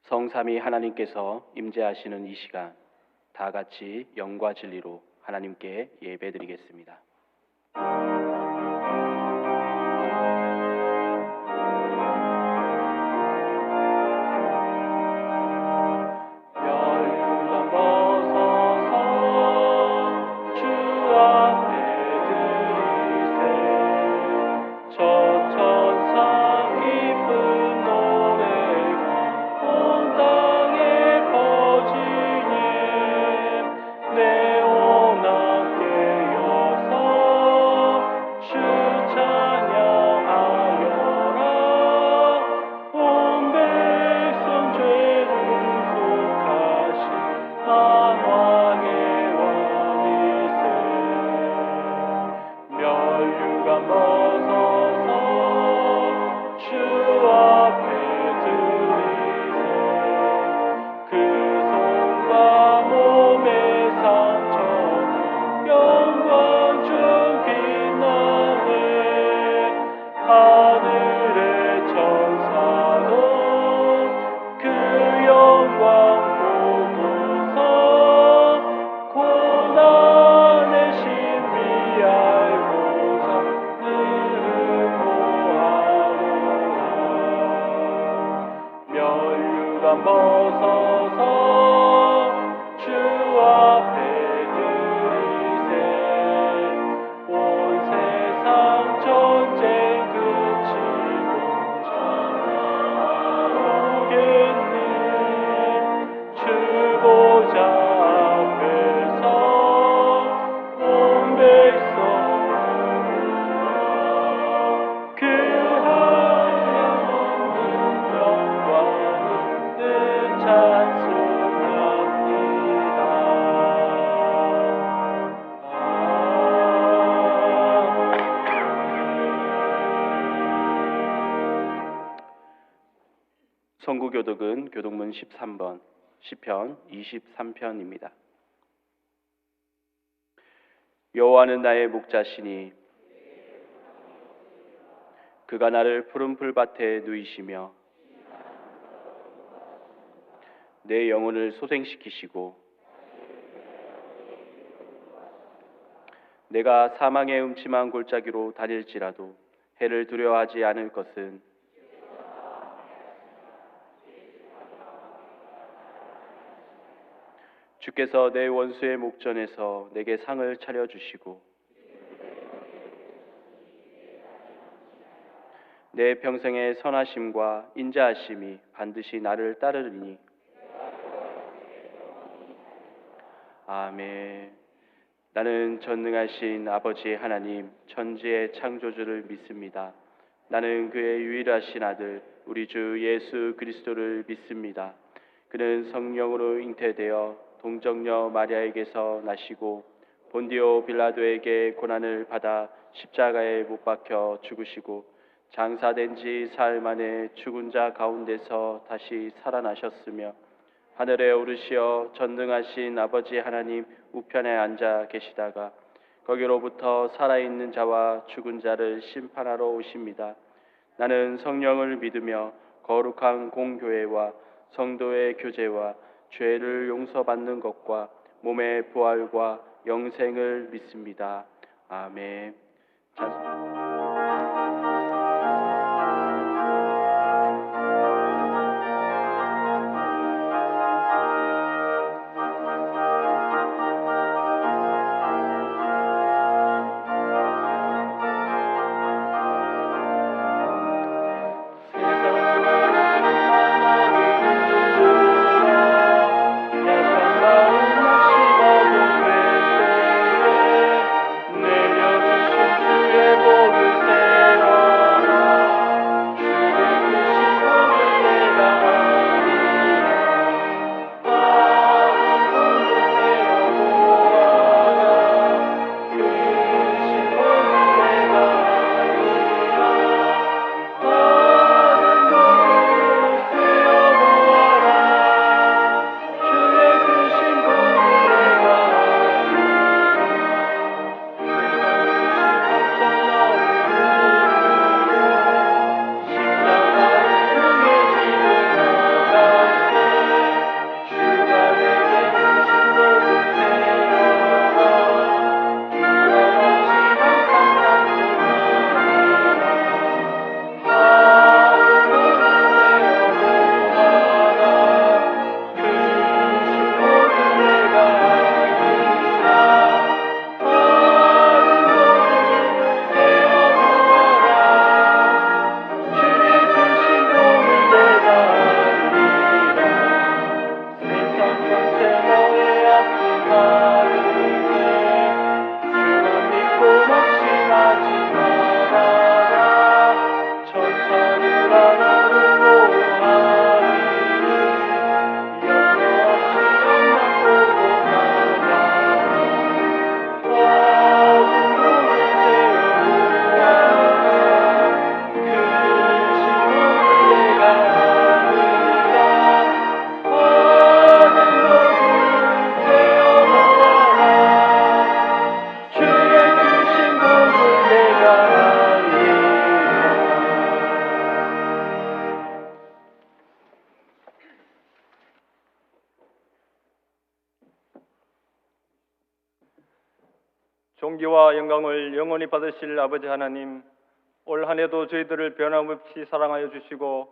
성삼위 하나님께서 임재하시는 이 시간 다 같이 영과 진리로 하나님께 예배드리겠습니다. 성구교독은 교독문 13번 시편 23편입니다. 여호와는 나의 목자시니 그가 나를 푸른 풀밭에 누이시며 내 영혼을 소생시키시고 내가 사망의 음침한 골짜기로 다닐지라도 해를 두려워하지 않을 것은 주께서 내 원수의 목전에서 내게 상을 차려주시고 내 평생의 선하심과 인자하심이 반드시 나를 따르리니 아멘. 나는 전능하신 아버지 하나님 천지의 창조주를 믿습니다. 나는 그의 유일하신 아들 우리 주 예수 그리스도를 믿습니다. 그는 성령으로 잉태되어 동정녀 마리아에게서 나시고 본디오 빌라도에게 고난을 받아 십자가에 못 박혀 죽으시고 장사된 지 사흘 만에 죽은 자 가운데서 다시 살아나셨으며 하늘에 오르시어 전능하신 아버지 하나님 우편에 앉아 계시다가 거기로부터 살아있는 자와 죽은 자를 심판하러 오십니다. 나는 성령을 믿으며 거룩한 공교회와 성도의 교제와 죄를 용서받는 것과 몸의 부활과 영생을 믿습니다. 아멘. 내려주신 주의 존귀와 영광을 영원히 받으실 아버지 하나님, 올 한 해도 저희들을 변함없이 사랑하여 주시고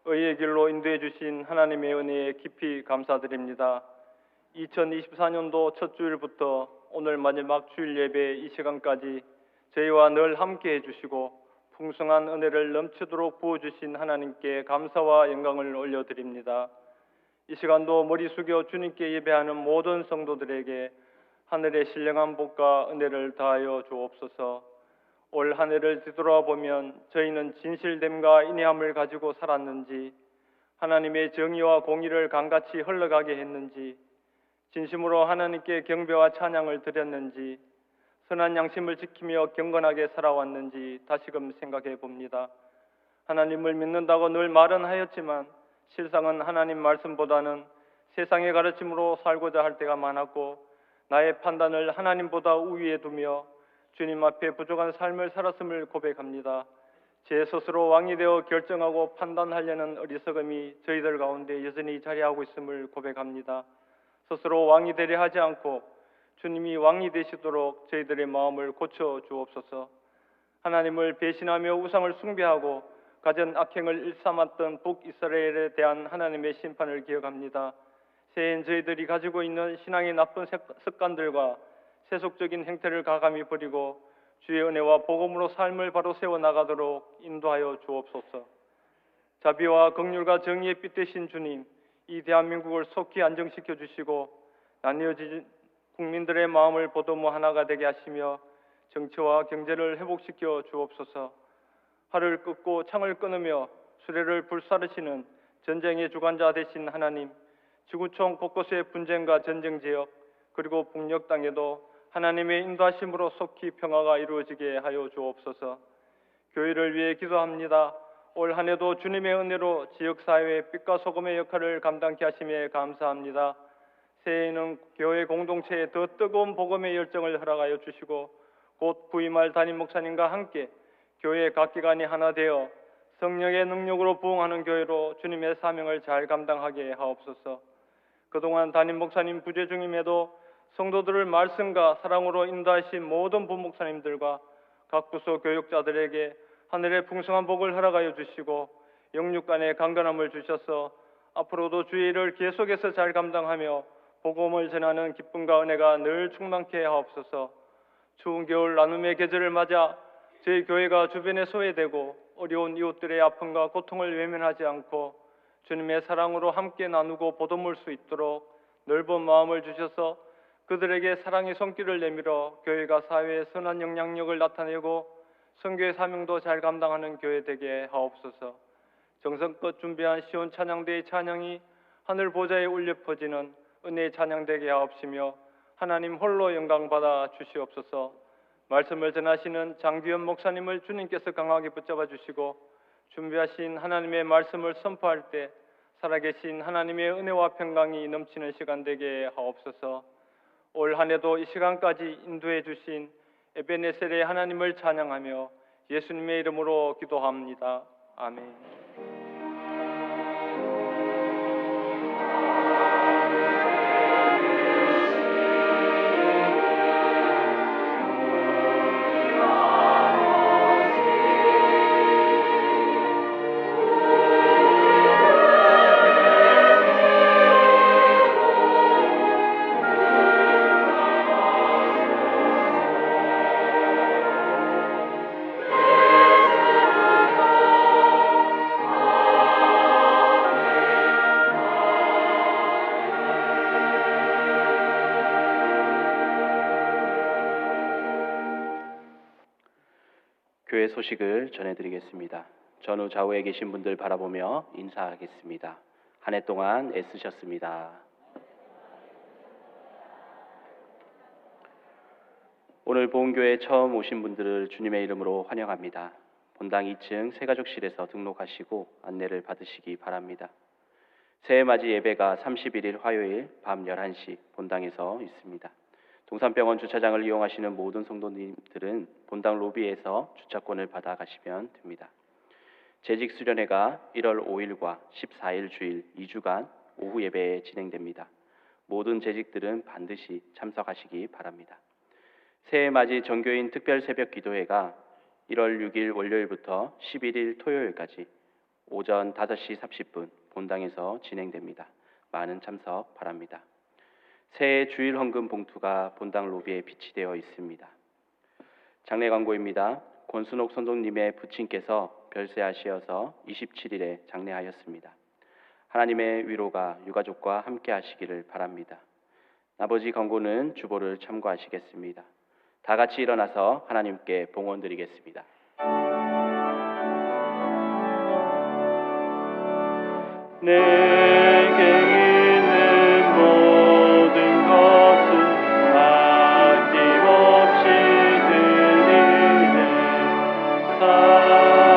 의의 길로 인도해 주신 하나님의 은혜에 깊이 감사드립니다. 2024년도 첫 주일부터 오늘 마지막 주일 예배 이 시간까지 저희와 늘 함께 해주시고 풍성한 은혜를 넘치도록 부어주신 하나님께 감사와 영광을 올려드립니다. 이 시간도 머리 숙여 주님께 예배하는 모든 성도들에게 하늘의 신령한 복과 은혜를 다하여 주옵소서. 올 한 해를 뒤돌아보면 저희는 진실됨과 인내함을 가지고 살았는지, 하나님의 정의와 공의를 강같이 흘러가게 했는지, 진심으로 하나님께 경배와 찬양을 드렸는지, 선한 양심을 지키며 경건하게 살아왔는지 다시금 생각해 봅니다. 하나님을 믿는다고 늘 말은 하였지만 실상은 하나님 말씀보다는 세상의 가르침으로 살고자 할 때가 많았고, 나의 판단을 하나님보다 우위에 두며 주님 앞에 부족한 삶을 살았음을 고백합니다. 제 스스로 왕이 되어 결정하고 판단하려는 어리석음이 저희들 가운데 여전히 자리하고 있음을 고백합니다. 스스로 왕이 되려 하지 않고 주님이 왕이 되시도록 저희들의 마음을 고쳐 주옵소서. 하나님을 배신하며 우상을 숭배하고 가진 악행을 일삼았던 북이스라엘에 대한 하나님의 심판을 기억합니다. 새해엔 저희들이 가지고 있는 신앙의 나쁜 습관들과 세속적인 행태를 가감히 버리고 주의 은혜와 복음으로 삶을 바로 세워나가도록 인도하여 주옵소서. 자비와 긍휼과 정의의 빛 되신 주님, 이 대한민국을 속히 안정시켜 주시고 나뉘어진 국민들의 마음을 보도모 하나가 되게 하시며 정치와 경제를 회복시켜 주옵소서. 활을 끄고 창을 끊으며 수레를 불사르시는 전쟁의 주관자 되신 하나님, 지구촌 곳곳의 분쟁과 전쟁 지역 그리고 북녘 땅에도 하나님의 인도하심으로 속히 평화가 이루어지게 하여 주옵소서. 교회를 위해 기도합니다. 올 한 해도 주님의 은혜로 지역사회의 빛과 소금의 역할을 감당케 하심에 감사합니다. 새해에는 교회 공동체에 더 뜨거운 복음의 열정을 허락하여 주시고 곧 부임할 담임 목사님과 함께 교회 각 기관이 하나 되어 성령의 능력으로 부흥하는 교회로 주님의 사명을 잘 감당하게 하옵소서. 그동안 담임 목사님 부재 중임에도 성도들을 말씀과 사랑으로 인도하신 모든 부목사님들과 각 부서 교육자들에게 하늘의 풍성한 복을 허락하여 주시고 영육 간의 강건함을 주셔서 앞으로도 주의 일을 계속해서 잘 감당하며 복음을 전하는 기쁨과 은혜가 늘 충만케 하옵소서. 추운 겨울 나눔의 계절을 맞아 저희 교회가 주변에 소외되고 어려운 이웃들의 아픔과 고통을 외면하지 않고 주님의 사랑으로 함께 나누고 보듬을 수 있도록 넓은 마음을 주셔서 그들에게 사랑의 손길을 내밀어 교회가 사회에 선한 영향력을 나타내고 선교의 사명도 잘 감당하는 교회 되게 하옵소서. 정성껏 준비한 시온 찬양대의 찬양이 하늘 보좌에 울려 퍼지는 은혜의 찬양 되게 하옵시며 하나님 홀로 영광 받아 주시옵소서. 말씀을 전하시는 장규현 목사님을 주님께서 강하게 붙잡아 주시고 준비하신 하나님의 말씀을 선포할 때 살아계신 하나님의 은혜와 평강이 넘치는 시간 되게 하옵소서. 올 한 해도 이 시간까지 인도해 주신 에베네셀의 하나님을 찬양하며 예수님의 이름으로 기도합니다. 아멘. 교회 소식을 전해드리겠습니다. 전후 좌우에 계신 분들 바라보며 인사하겠습니다. 한 해 동안 애쓰셨습니다. 오늘 보은교회 처음 오신 분들을 주님의 이름으로 환영합니다. 본당 2층 새가족실에서 등록하시고 안내를 받으시기 바랍니다. 새해 맞이 예배가 31일 화요일 밤 11시 본당에서 있습니다. 동산병원 주차장을 이용하시는 모든 성도님들은 본당 로비에서 주차권을 받아 가시면 됩니다. 재직 수련회가 1월 5일과 14일 주일 2주간 오후 예배에 진행됩니다. 모든 재직들은 반드시 참석하시기 바랍니다. 새해 맞이 정교인 특별 새벽 기도회가 1월 6일 월요일부터 11일 토요일까지 오전 5시 30분 본당에서 진행됩니다. 많은 참석 바랍니다. 새해 주일 헌금 봉투가 본당 로비에 비치되어 있습니다. 장례 광고입니다. 권순옥 선동님의 부친께서 별세하시어서 27일에 장례하였습니다. 하나님의 위로가 유가족과 함께 하시기를 바랍니다. 나머지 광고는 주보를 참고하시겠습니다. 다 같이 일어나서 하나님께 봉헌 드리겠습니다. 내게 있는 모든 것을 아낌없이 드리네. 사랑하고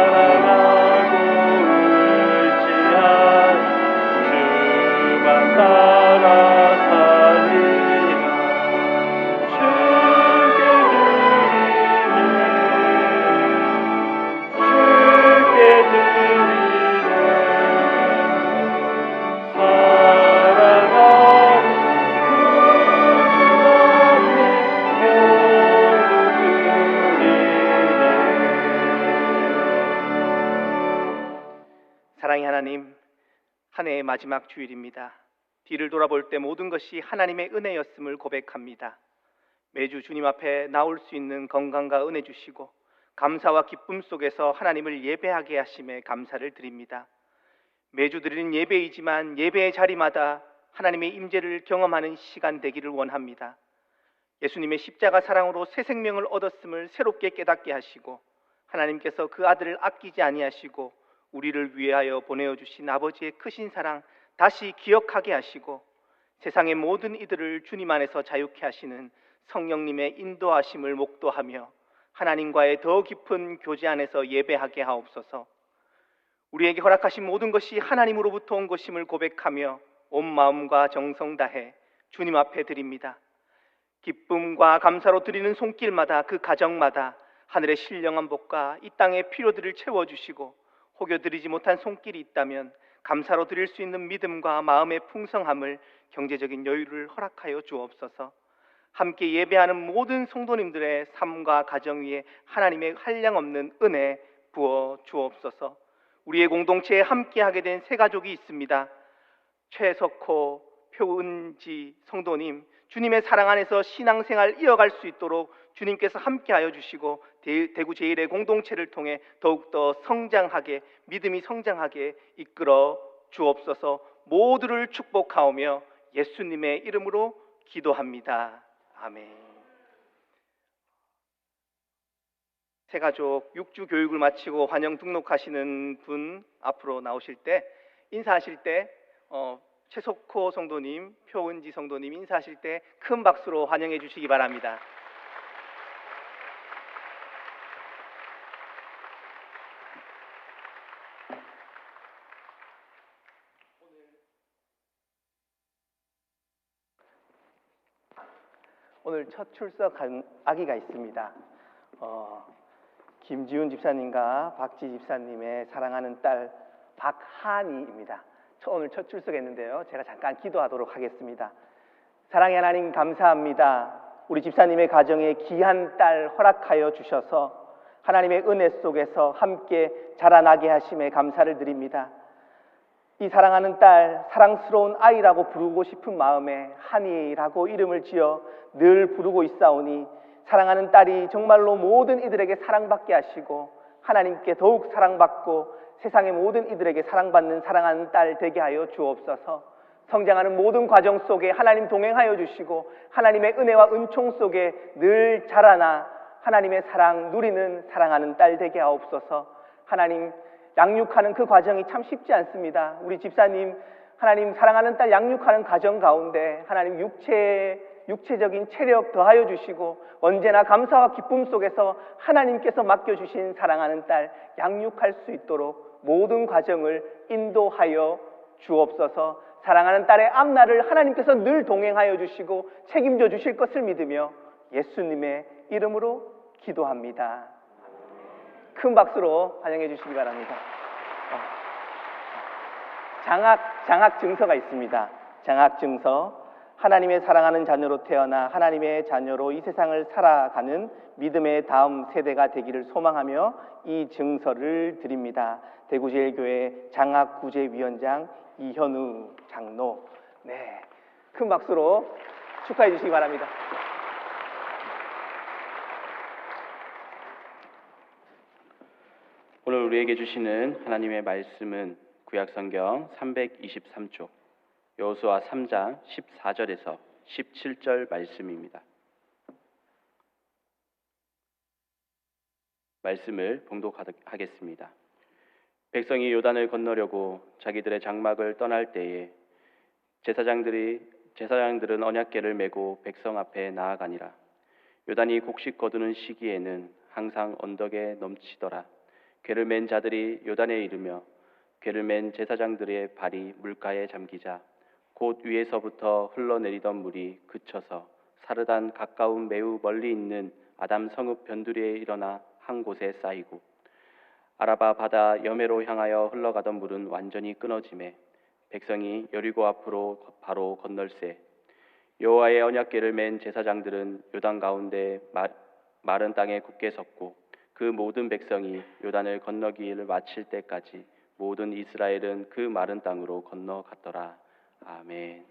의지하여 주만 따라 살리라. 주께 드리네. 사랑의 하나님, 한 해의 마지막 주일입니다. 뒤를 돌아볼 때 모든 것이 하나님의 은혜였음을 고백합니다. 매주 주님 앞에 나올 수 있는 건강과 은혜 주시고 감사와 기쁨 속에서 하나님을 예배하게 하심에 감사를 드립니다. 매주 드리는 예배이지만 예배의 자리마다 하나님의 임재를 경험하는 시간 되기를 원합니다. 예수님의 십자가 사랑으로 새 생명을 얻었음을 새롭게 깨닫게 하시고 하나님께서 그 아들을 아끼지 아니하시고 우리를 위하여 보내어 주신 아버지의 크신 사랑 다시 기억하게 하시고 세상의 모든 이들을 주님 안에서 자유케 하시는 성령님의 인도하심을 목도하며 하나님과의 더 깊은 교제 안에서 예배하게 하옵소서. 우리에게 허락하신 모든 것이 하나님으로부터 온 것임을 고백하며 온 마음과 정성 다해 주님 앞에 드립니다. 기쁨과 감사로 드리는 손길마다 그 가정마다 하늘의 신령한 복과 이 땅의 필요들을 채워주시고 혹여 드리지 못한 손길이 있다면 감사로 드릴 수 있는 믿음과 마음의 풍성함을 경제적인 여유를 허락하여 주옵소서. 함께 예배하는 모든 성도님들의 삶과 가정 위에 하나님의 한량없는 은혜 부어 주옵소서. 우리의 공동체에 함께하게 된 세 가족이 있습니다. 최석호, 표은지 성도님, 주님의 사랑 안에서 신앙생활 이어갈 수 있도록 주님께서 함께하여 주시고 대구 제1의 공동체를 통해 더욱더 성장하게, 믿음이 성장하게 이끌어 주옵소서. 모두를 축복하오며 예수님의 이름으로 기도합니다. 아멘. 새가족 6주 교육을 마치고 환영 등록하시는 분 앞으로 나오실 때 인사하실 때 최석호 성도님, 표은지 성도님 인사하실 때 큰 박수로 환영해 주시기 바랍니다. 오늘 첫 출석한 아기가 있습니다. 김지훈 집사님과 박지 집사님의 사랑하는 딸 박한이입니다. 오늘 첫 출석했는데요. 제가 잠깐 기도하도록 하겠습니다. 사랑의 하나님 감사합니다. 우리 집사님의 가정에 귀한 딸 허락하여 주셔서 하나님의 은혜 속에서 함께 자라나게 하심에 감사를 드립니다. 이 사랑하는 딸, 사랑스러운 아이라고 부르고 싶은 마음에 한이라고 이름을 지어 늘 부르고 있사오니 사랑하는 딸이 정말로 모든 이들에게 사랑받게 하시고 하나님께 더욱 사랑받고 세상의 모든 이들에게 사랑받는 사랑하는 딸 되게 하여 주옵소서. 성장하는 모든 과정 속에 하나님 동행하여 주시고 하나님의 은혜와 은총 속에 늘 자라나 하나님의 사랑 누리는 사랑하는 딸 되게 하옵소서. 하나님, 양육하는 그 과정이 참 쉽지 않습니다. 우리 집사님, 하나님 사랑하는 딸 양육하는 과정 가운데 하나님 육체적인 체력 더하여 주시고 언제나 감사와 기쁨 속에서 하나님께서 맡겨주신 사랑하는 딸 양육할 수 있도록 모든 과정을 인도하여 주옵소서. 사랑하는 딸의 앞날을 하나님께서 늘 동행하여 주시고 책임져 주실 것을 믿으며 예수님의 이름으로 기도합니다. 큰 박수로 환영해 주시기 바랍니다. 장학 증서가 있습니다. 장학 증서 하나님의 사랑하는 자녀로 태어나 하나님의 자녀로 이 세상을 살아가는 믿음의 다음 세대가 되기를 소망하며 이 증서를 드립니다. 대구제일교회 장학구제위원장 이현우 장로. 네, 큰 박수로 축하해 주시기 바랍니다. 오늘 우리에게 주시는 하나님의 말씀은 구약성경 323쪽 여호수아 3장 14절에서 17절 말씀입니다. 말씀을 봉독하겠습니다. 백성이 요단을 건너려고 자기들의 장막을 떠날 때에 제사장들은 언약궤를 메고 백성 앞에 나아가니라. 요단이 곡식 거두는 시기에는 항상 언덕에 넘치더라. 궤를 맨 자들이 요단에 이르며 궤를 맨 제사장들의 발이 물가에 잠기자 곧 위에서부터 흘러내리던 물이 그쳐서 사르단 가까운 매우 멀리 있는 아담 성읍 변두리에 일어나 한 곳에 쌓이고 아라바 바다 여매로 향하여 흘러가던 물은 완전히 끊어지매 백성이 여리고 앞으로 바로 건널세. 여호와의 언약궤를 맨 제사장들은 요단 가운데 마른 땅에 굳게 섰고 그 모든 백성이 요단을 건너기를 마칠 때까지 모든 이스라엘은 그 마른 땅으로 건너갔더라. 아멘.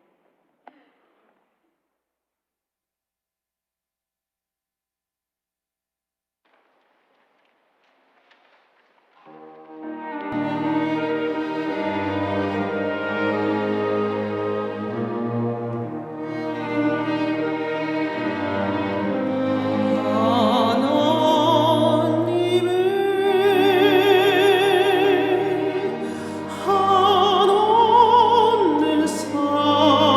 하나님의 하나님 사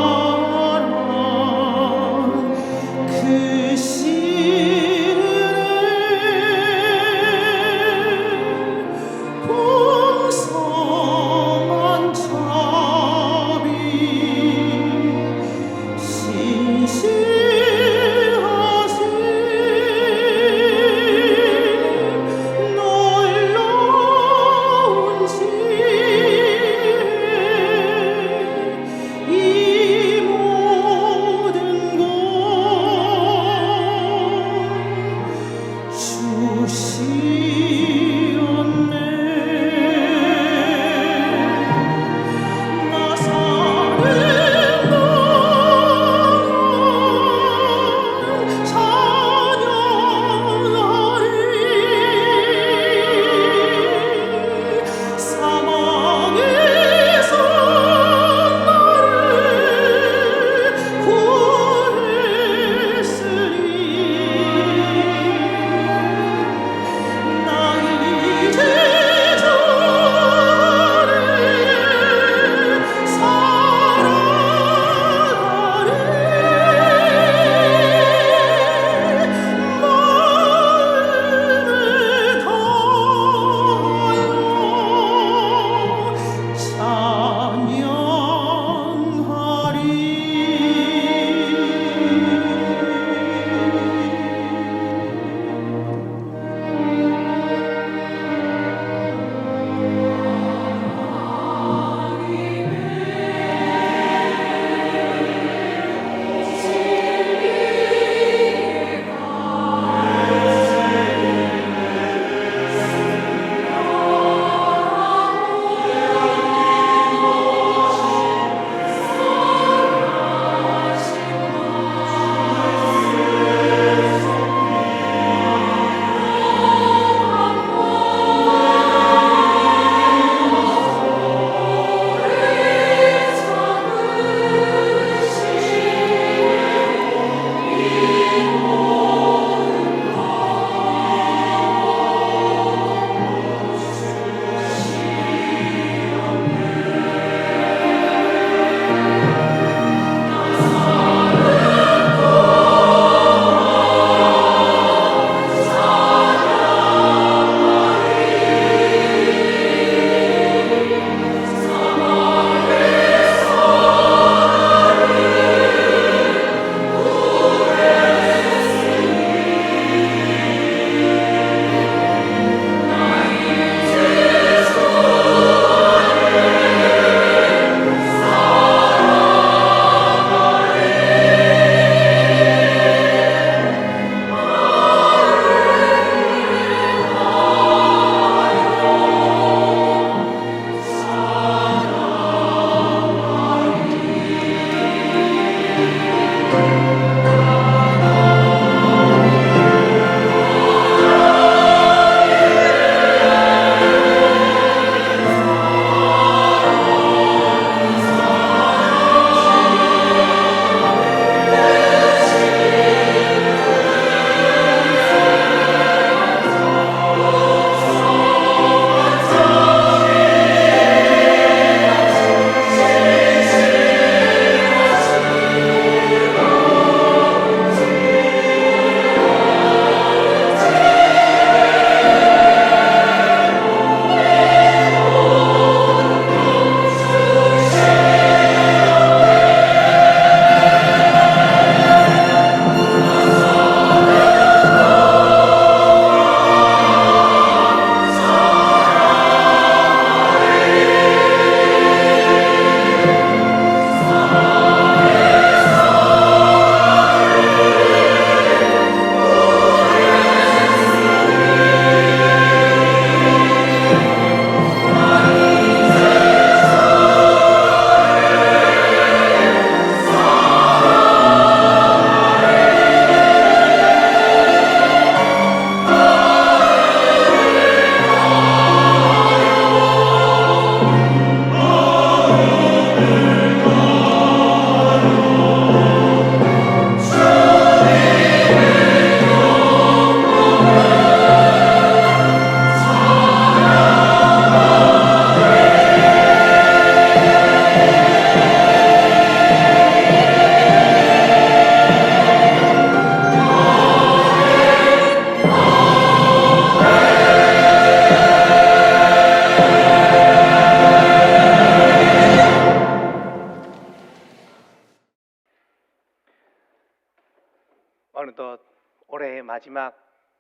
새해 마지막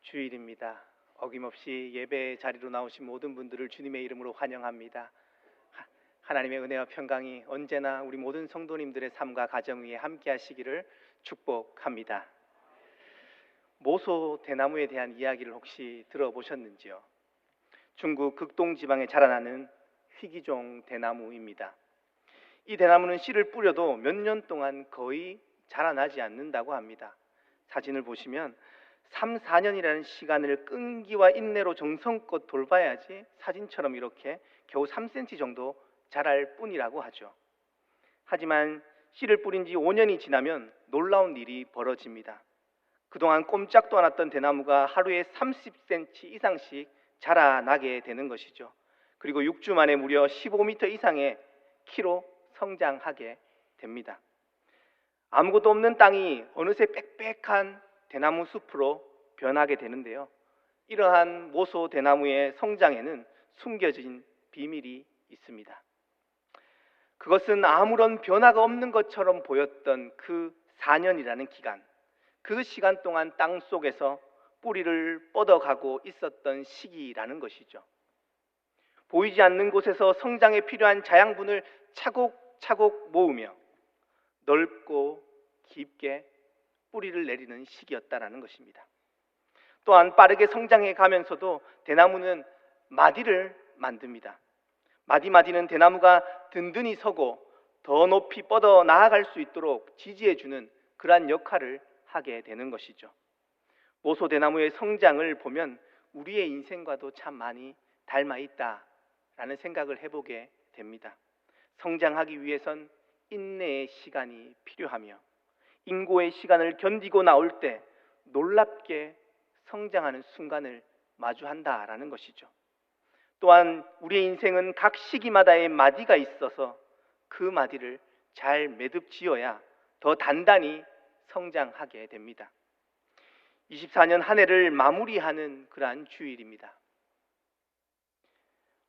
주일입니다. 어김없이 예배 자리로 나오신 모든 분들을 주님의 이름으로 환영합니다. 하나님의 은혜와 평강이 언제나 우리 모든 성도님들의 삶과 가정 위에 함께 하시기를 축복합니다. 모소 대나무에 대한 이야기를 혹시 들어보셨는지요? 중국 극동 지방에 자라나는 희귀종 대나무입니다. 이 대나무는 씨를 뿌려도 몇 년 동안 거의 자라나지 않는다고 합니다. 사진을 보시면 3, 4년이라는 시간을 끈기와 인내로 정성껏 돌봐야지 사진처럼 이렇게 겨우 3cm 정도 자랄 뿐이라고 하죠. 하지만 씨를 뿌린 지 5년이 지나면 놀라운 일이 벌어집니다. 그동안 꼼짝도 않았던 대나무가 하루에 30cm 이상씩 자라나게 되는 것이죠. 그리고 6주 만에 무려 15m 이상의 키로 성장하게 됩니다. 아무것도 없는 땅이 어느새 빽빽한 대나무 숲으로 변하게 되는데요. 이러한 모소 대나무의 성장에는 숨겨진 비밀이 있습니다. 그것은 아무런 변화가 없는 것처럼 보였던 그 4년이라는 기간, 그 시간 동안 땅 속에서 뿌리를 뻗어가고 있었던 시기라는 것이죠. 보이지 않는 곳에서 성장에 필요한 자양분을 차곡차곡 모으며 넓고 깊게 뿌리를 내리는 시기였다라는 것입니다. 또한 빠르게 성장해 가면서도 대나무는 마디를 만듭니다. 마디마디는 대나무가 든든히 서고 더 높이 뻗어 나아갈 수 있도록 지지해주는 그러한 역할을 하게 되는 것이죠. 모소 대나무의 성장을 보면 우리의 인생과도 참 많이 닮아 있다라는 생각을 해보게 됩니다. 성장하기 위해선 인내의 시간이 필요하며 인고의 시간을 견디고 나올 때 놀랍게 성장하는 순간을 마주한다라는 것이죠. 또한 우리의 인생은 각 시기마다의 마디가 있어서 그 마디를 잘 매듭지어야 더 단단히 성장하게 됩니다. 24년 한 해를 마무리하는 그러한 주일입니다.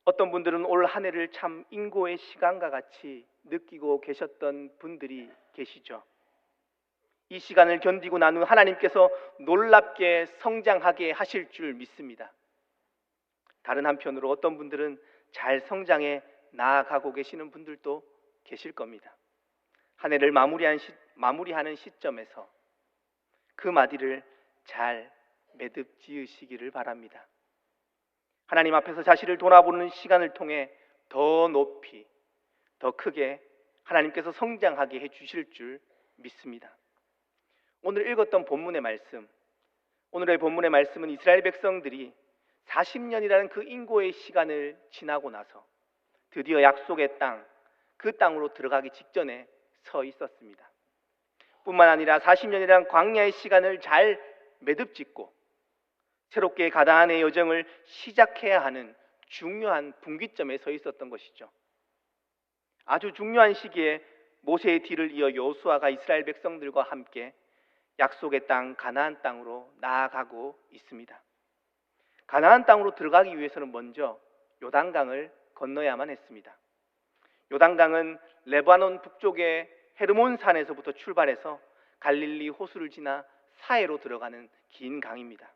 어떤 분들은 올 한 해를 참 인고의 시간과 같이 느끼고 계셨던 분들이 계시죠. 이 시간을 견디고 난 후 하나님께서 놀랍게 성장하게 하실 줄 믿습니다. 다른 한편으로 어떤 분들은 잘 성장해 나아가고 계시는 분들도 계실 겁니다. 한 해를 마무리하는 시점에서 그 마디를 잘 매듭 지으시기를 바랍니다. 하나님 앞에서 자신을 돌아보는 시간을 통해 더 높이, 더 크게 하나님께서 성장하게 해주실 줄 믿습니다. 오늘 읽었던 본문의 말씀, 오늘의 본문의 말씀은 이스라엘 백성들이 40년이라는 그 인고의 시간을 지나고 나서 드디어 약속의 땅, 그 땅으로 들어가기 직전에 서 있었습니다. 뿐만 아니라 40년이라는 광야의 시간을 잘 매듭짓고 새롭게 가나안의 여정을 시작해야 하는 중요한 분기점에 서 있었던 것이죠. 아주 중요한 시기에 모세의 뒤를 이어 여호수아가 이스라엘 백성들과 함께 약속의 땅 가나안 땅으로 나아가고 있습니다. 가나안 땅으로 들어가기 위해서는 먼저 요단강을 건너야만 했습니다. 요단강은 레바논 북쪽의 헤르몬 산에서부터 출발해서 갈릴리 호수를 지나 사해로 들어가는 긴 강입니다.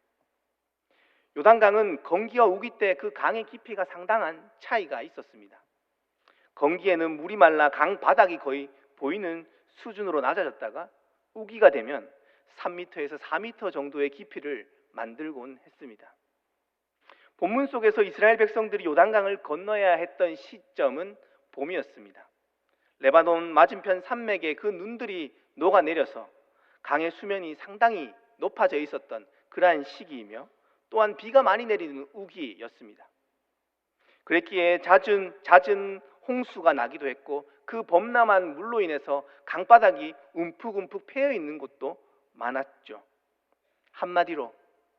요단강은 건기와 우기 때 그 강의 깊이가 상당한 차이가 있었습니다. 건기에는 물이 말라 강 바닥이 거의 보이는 수준으로 낮아졌다가 우기가 되면 3m에서 4m 정도의 깊이를 만들곤 했습니다. 본문 속에서 이스라엘 백성들이 요단강을 건너야 했던 시점은 봄이었습니다. 레바논 맞은편 산맥에 그 눈들이 녹아내려서 강의 수면이 상당히 높아져 있었던 그러한 시기이며 또한 비가 많이 내리는 우기였습니다. 그랬기에 잦은 홍수가 나기도 했고 그 범람한 물로 인해서 강바닥이 움푹움푹 패여 있는 곳도 많았죠. 한마디로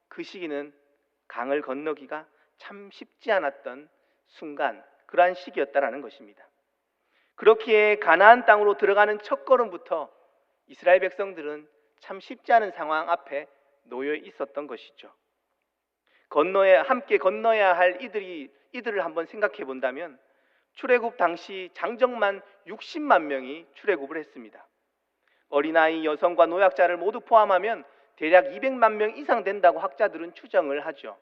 그 시기는 강을 건너기가 참 쉽지 않았던 순간, 그러한 시기였다라는 것입니다. 그렇기에 가나안 땅으로 들어가는 첫걸음부터 이스라엘 백성들은 참 쉽지 않은 상황 앞에 놓여 있었던 것이죠. 함께 건너야 할 이들을 한번 생각해 본다면 출애굽 당시 장정만 60만 명이 출애굽을 했습니다. 어린아이, 여성과 노약자를 모두 포함하면 대략 200만 명 이상 된다고 학자들은 추정을 하죠.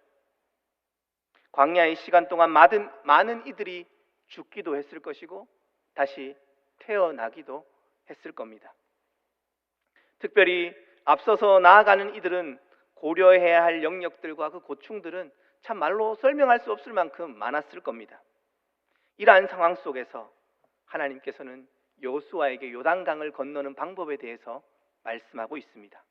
광야의 시간 동안 많은 이들이 죽기도 했을 것이고 다시 태어나기도 했을 겁니다. 특별히 앞서서 나아가는 이들은 고려해야 할 영역들과 그 고충들은 참 말로 설명할 수 없을 만큼 많았을 겁니다. 이러한 상황 속에서 하나님께서는 여호수아에게 요단강을 건너는 방법에 대해서 말씀하고 있습니다.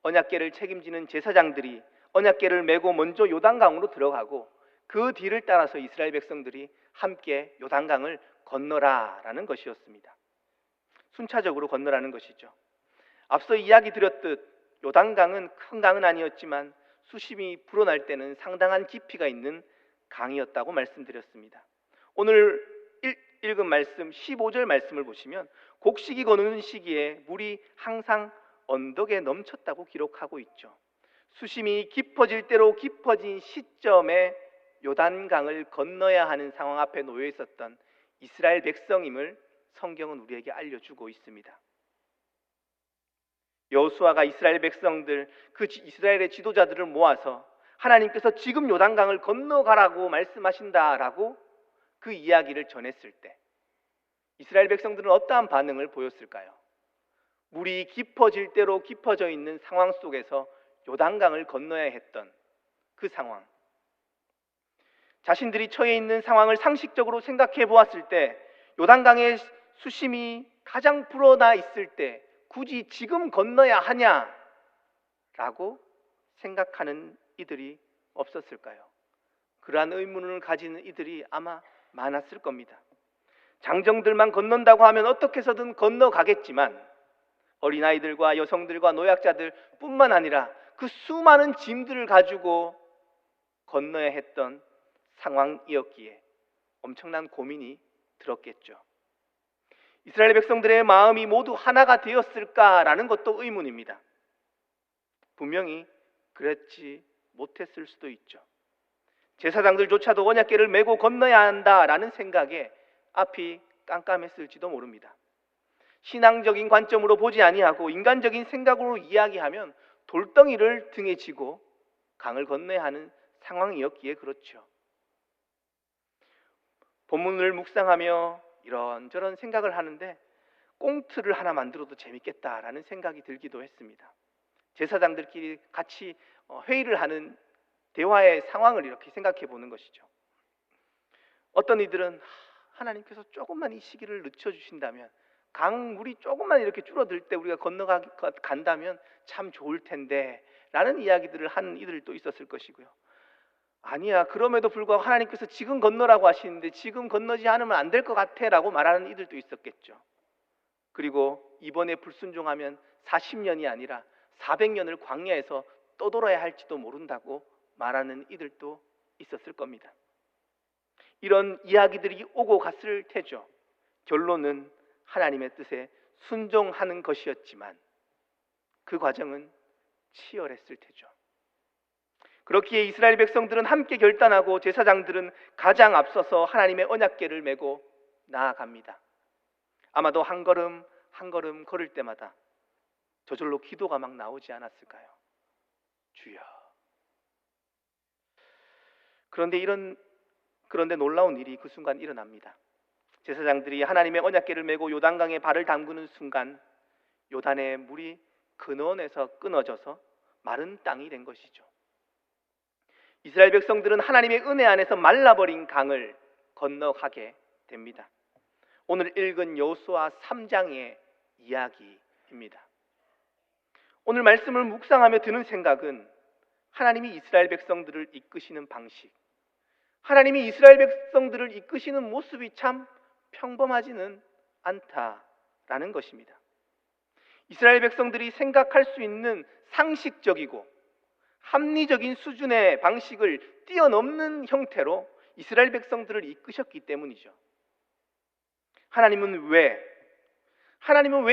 언약궤를 책임지는 제사장들이 언약궤를 메고 먼저 요단강으로 들어가고 그 뒤를 따라서 이스라엘 백성들이 함께 요단강을 건너라라는 것이었습니다. 순차적으로 건너라는 것이죠. 앞서 이야기 드렸듯 요단강은 큰 강은 아니었지만 수심이 불어날 때는 상당한 깊이가 있는 강이었다고 말씀드렸습니다. 오늘 읽은 말씀 15절 말씀을 보시면 곡식이 거는 시기에 물이 항상 언덕에 넘쳤다고 기록하고 있죠. 수심이 깊어질 대로 깊어진 시점에 요단강을 건너야 하는 상황 앞에 놓여 있었던 이스라엘 백성임을 성경은 우리에게 알려주고 있습니다. 여호수아가 이스라엘 백성들, 그 이스라엘의 지도자들을 모아서 하나님께서 지금 요단강을 건너가라고 말씀하신다라고 그 이야기를 전했을 때 이스라엘 백성들은 어떠한 반응을 보였을까요? 물이 깊어질 대로 깊어져 있는 상황 속에서 요단강을 건너야 했던 그 상황, 자신들이 처해 있는 상황을 상식적으로 생각해 보았을 때 요단강의 수심이 가장 불어나 있을 때 굳이 지금 건너야 하냐라고 생각하는 이들이 없었을까요? 그러한 의문을 가지는 이들이 아마 많았을 겁니다. 장정들만 건넌다고 하면 어떻게 해서든 건너가겠지만 어린아이들과 여성들과 노약자들 뿐만 아니라 그 수많은 짐들을 가지고 건너야 했던 상황이었기에 엄청난 고민이 들었겠죠. 이스라엘 백성들의 마음이 모두 하나가 되었을까라는 것도 의문입니다. 분명히 그랬지 못했을 수도 있죠. 제사장들조차도 언약궤를 메고 건너야 한다라는 생각에 앞이 깜깜했을지도 모릅니다. 신앙적인 관점으로 보지 아니하고 인간적인 생각으로 이야기하면 돌덩이를 등에 지고 강을 건너야 하는 상황이었기에 그렇죠. 본문을 묵상하며 이런저런 생각을 하는데 꽁트를 하나 만들어도 재밌겠다라는 생각이 들기도 했습니다. 제사장들끼리 같이 회의를 하는 대화의 상황을 이렇게 생각해 보는 것이죠. 어떤 이들은 하나님께서 조금만 이 시기를 늦춰주신다면, 강물이 조금만 이렇게 줄어들 때 우리가 건너간다면 참 좋을 텐데 라는 이야기들을 하는 이들도 있었을 것이고요. 아니야, 그럼에도 불구하고 하나님께서 지금 건너라고 하시는데 지금 건너지 않으면 안 될 것 같아 라고 말하는 이들도 있었겠죠. 그리고 이번에 불순종하면 40년이 아니라 400년을 광야에서 떠돌아야 할지도 모른다고 말하는 이들도 있었을 겁니다. 이런 이야기들이 오고 갔을 테죠. 결론은 하나님의 뜻에 순종하는 것이었지만 그 과정은 치열했을 테죠. 그렇기에 이스라엘 백성들은 함께 결단하고 제사장들은 가장 앞서서 하나님의 언약궤를 메고 나아갑니다. 아마도 한 걸음 한 걸음 걸을 때마다 저절로 기도가 막 나오지 않았을까요? 주여. 그런데 놀라운 일이 그 순간 일어납니다. 제사장들이 하나님의 언약궤를 메고 요단강에 발을 담그는 순간 요단의 물이 근원에서 끊어져서 마른 땅이 된 것이죠. 이스라엘 백성들은 하나님의 은혜 안에서 말라버린 강을 건너가게 됩니다. 오늘 읽은 여호수아 3장의 이야기입니다. 오늘 말씀을 묵상하며 드는 생각은 하나님이 이스라엘 백성들을 이끄시는 방식, 하나님이 이스라엘 백성들을 이끄시는 모습이 참 평범하지는 않다라는 것입니다. 이스라엘 백성들이 생각할 수 있는 상식적이고 합리적인 수준의 방식을 뛰어넘는 형태로 이스라엘 백성들을 이끄셨기 때문이죠. 하나님은 왜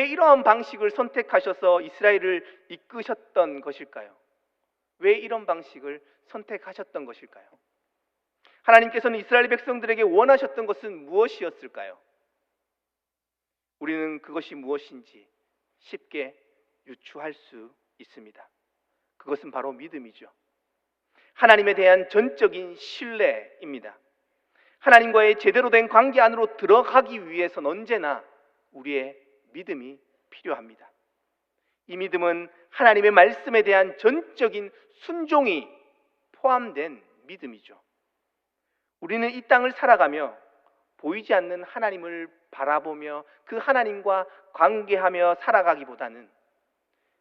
이러한 방식을 선택하셔서 이스라엘을 이끄셨던 것일까요? 왜 이런 방식을 선택하셨던 것일까요? 하나님께서는 이스라엘 백성들에게 원하셨던 것은 무엇이었을까요? 우리는 그것이 무엇인지 쉽게 유추할 수 있습니다. 그것은 바로 믿음이죠. 하나님에 대한 전적인 신뢰입니다. 하나님과의 제대로 된 관계 안으로 들어가기 위해서는 언제나 우리의 믿음이 필요합니다. 이 믿음은 하나님의 말씀에 대한 전적인 순종이 포함된 믿음이죠. 우리는 이 땅을 살아가며 보이지 않는 하나님을 바라보며 그 하나님과 관계하며 살아가기보다는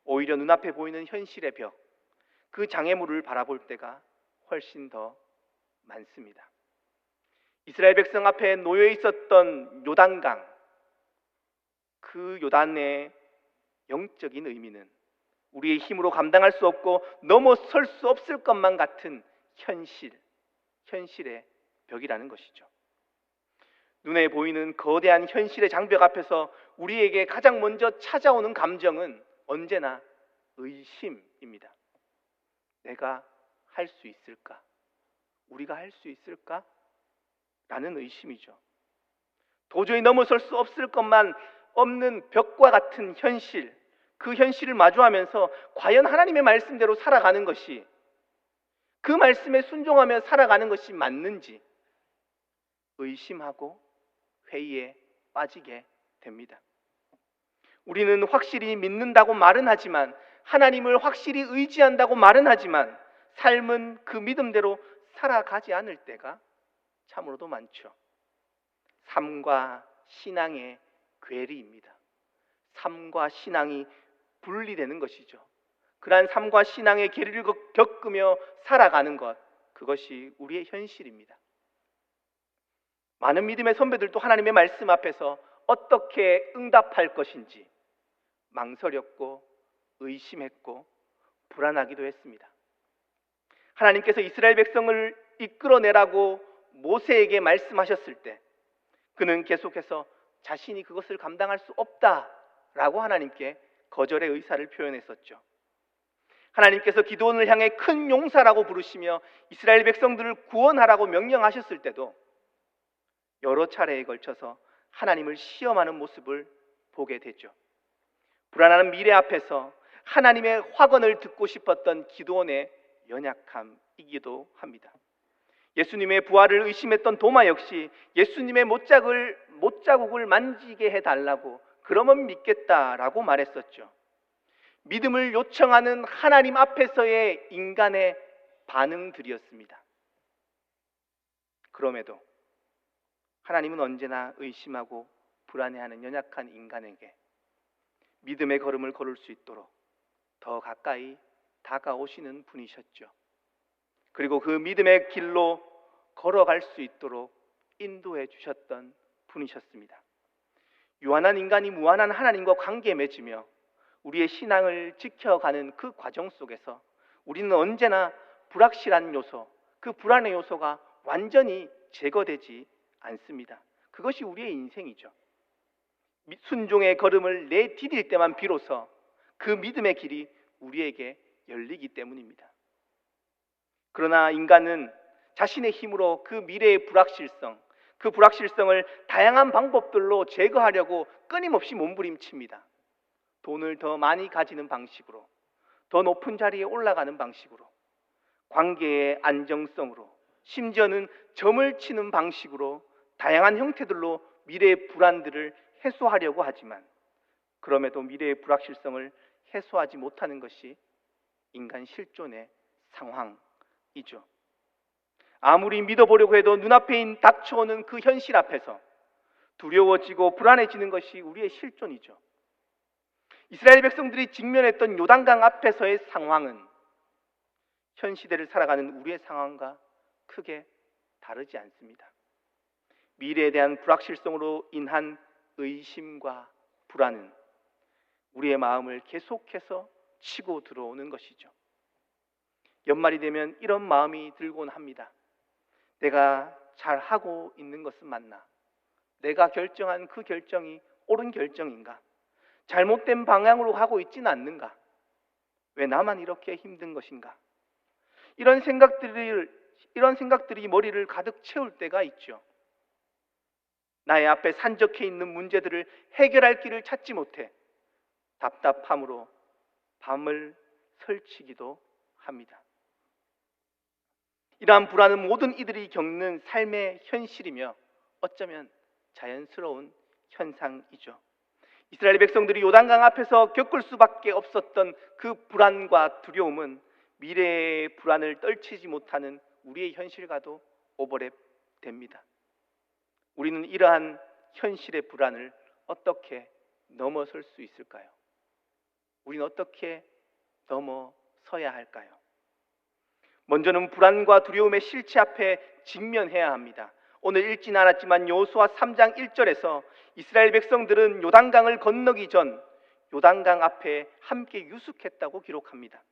오히려 눈앞에 보이는 현실의 벽, 그 장애물을 바라볼 때가 훨씬 더 많습니다. 이스라엘 백성 앞에 놓여 있었던 요단강, 그 요단의 영적인 의미는 우리의 힘으로 감당할 수 없고 넘어설 수 없을 것만 같은 현실의 벽이라는 것이죠. 눈에 보이는 거대한 현실의 장벽 앞에서 우리에게 가장 먼저 찾아오는 감정은 언제나 의심입니다. 내가 할 수 있을까? 우리가 할 수 있을까? 라는 의심이죠. 도저히 넘어설 수 없을 것만 없는 벽과 같은 현실, 그 현실을 마주하면서 과연 하나님의 말씀대로 살아가는 것이, 그 말씀에 순종하며 살아가는 것이 맞는지 의심하고 회의에 빠지게 됩니다. 우리는 확실히 믿는다고 말은 하지만, 하나님을 확실히 의지한다고 말은 하지만 삶은 그 믿음대로 살아가지 않을 때가 참으로도 많죠. 삶과 신앙의 괴리입니다. 삶과 신앙이 분리되는 것이죠. 그러한 삶과 신앙의 괴리를 겪으며 살아가는 것, 그것이 우리의 현실입니다. 많은 믿음의 선배들도 하나님의 말씀 앞에서 어떻게 응답할 것인지 망설였고 의심했고 불안하기도 했습니다. 하나님께서 이스라엘 백성을 이끌어내라고 모세에게 말씀하셨을 때 그는 계속해서 자신이 그것을 감당할 수 없다라고 하나님께 거절의 의사를 표현했었죠. 하나님께서 기드온을 향해 큰 용사라고 부르시며 이스라엘 백성들을 구원하라고 명령하셨을 때도 여러 차례에 걸쳐서 하나님을 시험하는 모습을 보게 되죠. 불안한 미래 앞에서 하나님의 확언을 듣고 싶었던 기드온의 연약함이기도 합니다. 예수님의 부활을 의심했던 도마 역시 예수님의 못자국을 만지게 해달라고, 그러면 믿겠다라고 말했었죠. 믿음을 요청하는 하나님 앞에서의 인간의 반응들이었습니다. 그럼에도 하나님은 언제나 의심하고 불안해하는 연약한 인간에게 믿음의 걸음을 걸을 수 있도록 더 가까이 다가오시는 분이셨죠. 그리고 그 믿음의 길로 걸어갈 수 있도록 인도해 주셨던 분이셨습니다. 유한한 인간이 무한한 하나님과 관계에 맺으며 우리의 신앙을 지켜가는 그 과정 속에서 우리는 언제나 불확실한 요소, 그 불안의 요소가 완전히 제거되지 않습니다. 그것이 우리의 인생이죠. 순종의 걸음을 내디딜 때만 비로소 그 믿음의 길이 우리에게 열리기 때문입니다. 그러나 인간은 자신의 힘으로 그 미래의 불확실성, 그 불확실성을 다양한 방법들로 제거하려고 끊임없이 몸부림칩니다. 돈을 더 많이 가지는 방식으로, 더 높은 자리에 올라가는 방식으로, 관계의 안정성으로, 심지어는 점을 치는 방식으로 다양한 형태들로 미래의 불안들을 해소하려고 하지만 그럼에도 미래의 불확실성을 해소하지 못하는 것이 인간 실존의 상황이죠. 아무리 믿어보려고 해도 눈앞에 닥쳐오는 그 현실 앞에서 두려워지고 불안해지는 것이 우리의 실존이죠. 이스라엘 백성들이 직면했던 요단강 앞에서의 상황은 현 시대를 살아가는 우리의 상황과 크게 다르지 않습니다. 미래에 대한 불확실성으로 인한 의심과 불안은 우리의 마음을 계속해서 치고 들어오는 것이죠. 연말이 되면 이런 마음이 들곤 합니다. 내가 잘하고 있는 것은 맞나? 내가 결정한 그 결정이 옳은 결정인가? 잘못된 방향으로 가고 있지는 않는가? 왜 나만 이렇게 힘든 것인가? 이런 생각들이 머리를 가득 채울 때가 있죠. 나의 앞에 산적해 있는 문제들을 해결할 길을 찾지 못해 답답함으로 밤을 설치기도 합니다. 이러한 불안은 모든 이들이 겪는 삶의 현실이며 어쩌면 자연스러운 현상이죠. 이스라엘 백성들이 요단강 앞에서 겪을 수밖에 없었던 그 불안과 두려움은 미래의 불안을 떨치지 못하는 우리의 현실과도 오버랩됩니다. 우리는 이러한 현실의 불안을 어떻게 넘어설 수 있을까요? 우리는 어떻게 넘어서야 할까요? 먼저는 불안과 두려움의 실체 앞에 직면해야 합니다. 오늘 읽진 않았지만 여호수아 3장 1절에서 이스라엘 백성들은 요단강을 건너기 전 요단강 앞에 함께 유숙했다고 기록합니다.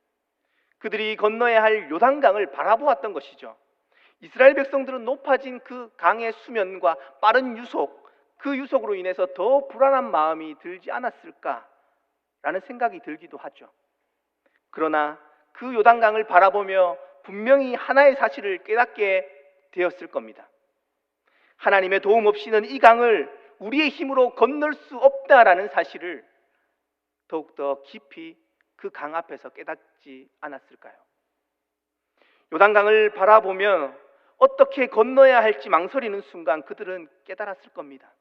그들이 건너야 할 요단강을 바라보았던 것이죠. 이스라엘 백성들은 높아진 그 강의 수면과 빠른 유속, 그 유속으로 인해서 더 불안한 마음이 들지 않았을까라는 생각이 들기도 하죠. 그러나 그 요단강을 바라보며 분명히 하나의 사실을 깨닫게 되었을 겁니다. 하나님의 도움 없이는 이 강을 우리의 힘으로 건널 수 없다라는 사실을 더욱더 깊이 그 강 앞에서 깨닫지 않았을까요? 요단강을 바라보며 어떻게 건너야 할지 망설이는 순간 그들은 깨달았을 겁니다.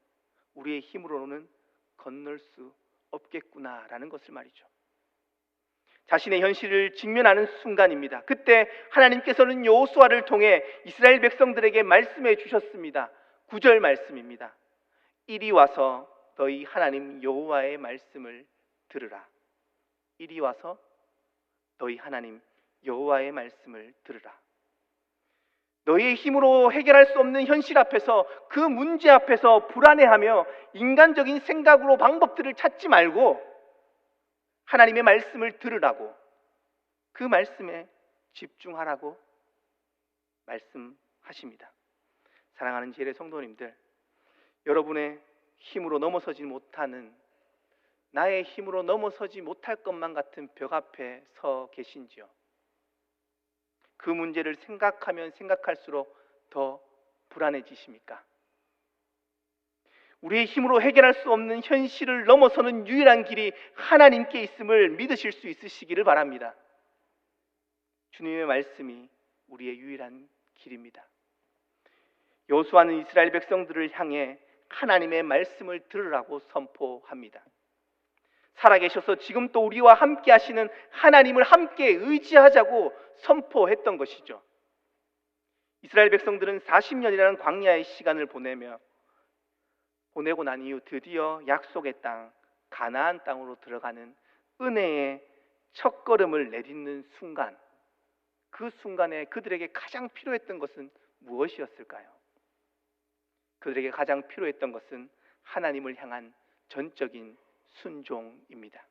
우리의 힘으로는 건널 수 없겠구나라는 것을 말이죠. 자신의 현실을 직면하는 순간입니다. 그때 하나님께서는 여호수아를 통해 이스라엘 백성들에게 말씀해 주셨습니다. 9절 말씀입니다. 이리 와서 너희 하나님 여호와의 말씀을 들으라. 이리 와서 너희 하나님 여호와의 말씀을 들으라. 너희의 힘으로 해결할 수 없는 현실 앞에서, 그 문제 앞에서 불안해하며 인간적인 생각으로 방법들을 찾지 말고 하나님의 말씀을 들으라고, 그 말씀에 집중하라고 말씀하십니다. 사랑하는 지혜의 성도님들, 여러분의 힘으로 넘어서지 못하는, 나의 힘으로 넘어서지 못할 것만 같은 벽 앞에 서 계신지요? 그 문제를 생각하면 생각할수록 더 불안해지십니까? 우리의 힘으로 해결할 수 없는 현실을 넘어서는 유일한 길이 하나님께 있음을 믿으실 수 있으시기를 바랍니다. 주님의 말씀이 우리의 유일한 길입니다. 여호수아는 이스라엘 백성들을 향해 하나님의 말씀을 들으라고 선포합니다. 살아계셔서 지금 또 우리와 함께 하시는 하나님을 함께 의지하자고 선포했던 것이죠. 이스라엘 백성들은 40년이라는 광야의 시간을 보내고 난 이후 드디어 약속의 땅, 가나안 땅으로 들어가는 은혜의 첫걸음을 내딛는 순간, 그 순간에 그들에게 가장 필요했던 것은 무엇이었을까요? 그들에게 가장 필요했던 것은 하나님을 향한 전적인 순종입니다.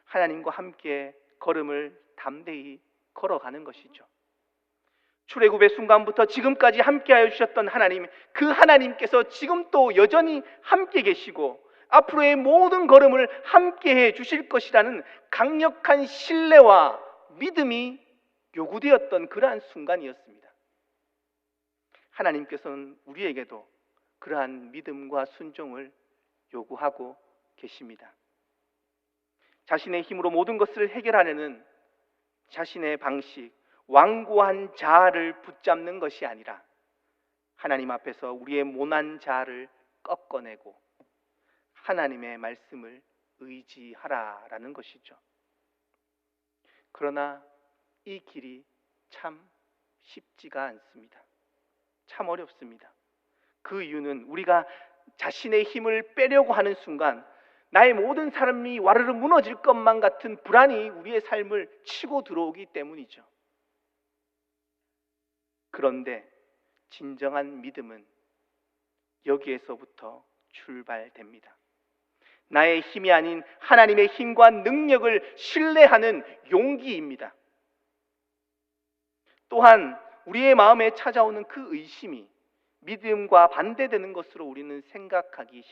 하나님과 함께 걸음을 담대히 걸어가는 것이죠. 출애굽의 순간부터 지금까지 함께하여 주셨던 하나님, 그 하나님께서 지금 또 여전히 함께 계시고 앞으로의 모든 걸음을 함께해 주실 것이라는 강력한 신뢰와 믿음이 요구되었던 그러한 순간이었습니다. 하나님께서는 우리에게도 그러한 믿음과 순종을 요구하고 계십니다. 자신의 힘으로 모든 것을 해결하려는 자신의 방식, 완고한 자아를 붙잡는 것이 아니라 하나님 앞에서 우리의 모난 자아를 꺾어내고 하나님의 말씀을 의지하라라는 것이죠. 그러나 이 길이 참 쉽지가 않습니다. 참 어렵습니다. 그 이유는 우리가 자신의 힘을 빼려고 하는 순간 나의 모든 삶이 와르르 무너질 것만 같은 불안이 우리의 삶을 치고 들어오기 때문이죠. 그런데 진정한 믿음은 여기에서부터 출발됩니다. 나의 힘이 아닌 하나님의 힘과 능력을 신뢰하는 용기입니다. 또한 우리의 마음에 찾아오는 그 의심이 믿음과 반대되는 것으로 우리는 생각하기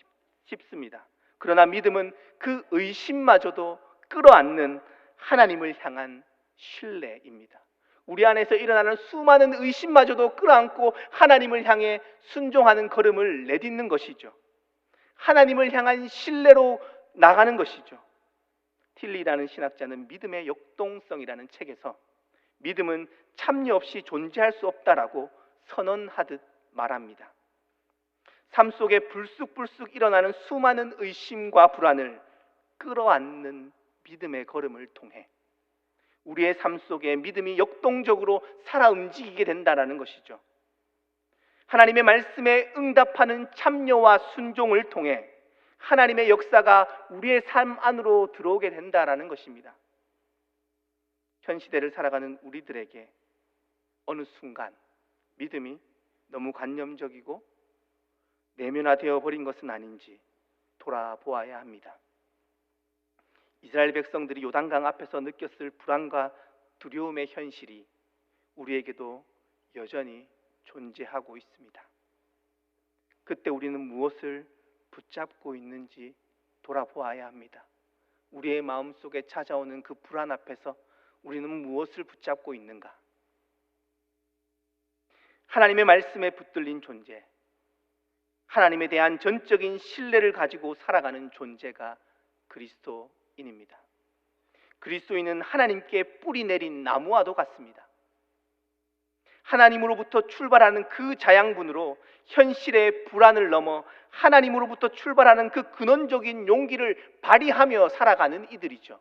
쉽습니다. 그러나 믿음은 그 의심마저도 끌어안는 하나님을 향한 신뢰입니다. 우리 안에서 일어나는 수많은 의심마저도 끌어안고 하나님을 향해 순종하는 걸음을 내딛는 것이죠. 하나님을 향한 신뢰로 나가는 것이죠. 틸리라는 신학자는 믿음의 역동성이라는 책에서 믿음은 참여 없이 존재할 수 없다라고 선언하듯 말합니다. 삶 속에 불쑥불쑥 일어나는 수많은 의심과 불안을 끌어안는 믿음의 걸음을 통해 우리의 삶 속에 믿음이 역동적으로 살아 움직이게 된다는 것이죠. 하나님의 말씀에 응답하는 참여와 순종을 통해 하나님의 역사가 우리의 삶 안으로 들어오게 된다는 것입니다. 현 시대를 살아가는 우리들에게 어느 순간 믿음이 너무 관념적이고 내면화되어 버린 것은 아닌지 돌아보아야 합니다. 이스라엘 백성들이 요단강 앞에서 느꼈을 불안과 두려움의 현실이 우리에게도 여전히 존재하고 있습니다. 그때 우리는 무엇을 붙잡고 있는지 돌아보아야 합니다. 우리의 마음속에 찾아오는 그 불안 앞에서 우리는 무엇을 붙잡고 있는가? 하나님의 말씀에 붙들린 존재, 하나님에 대한 전적인 신뢰를 가지고 살아가는 존재가 그리스도인입니다. 그리스도인은 하나님께 뿌리 내린 나무와도 같습니다. 하나님으로부터 출발하는 그 자양분으로 현실의 불안을 넘어 하나님으로부터 출발하는 그 근원적인 용기를 발휘하며 살아가는 이들이죠.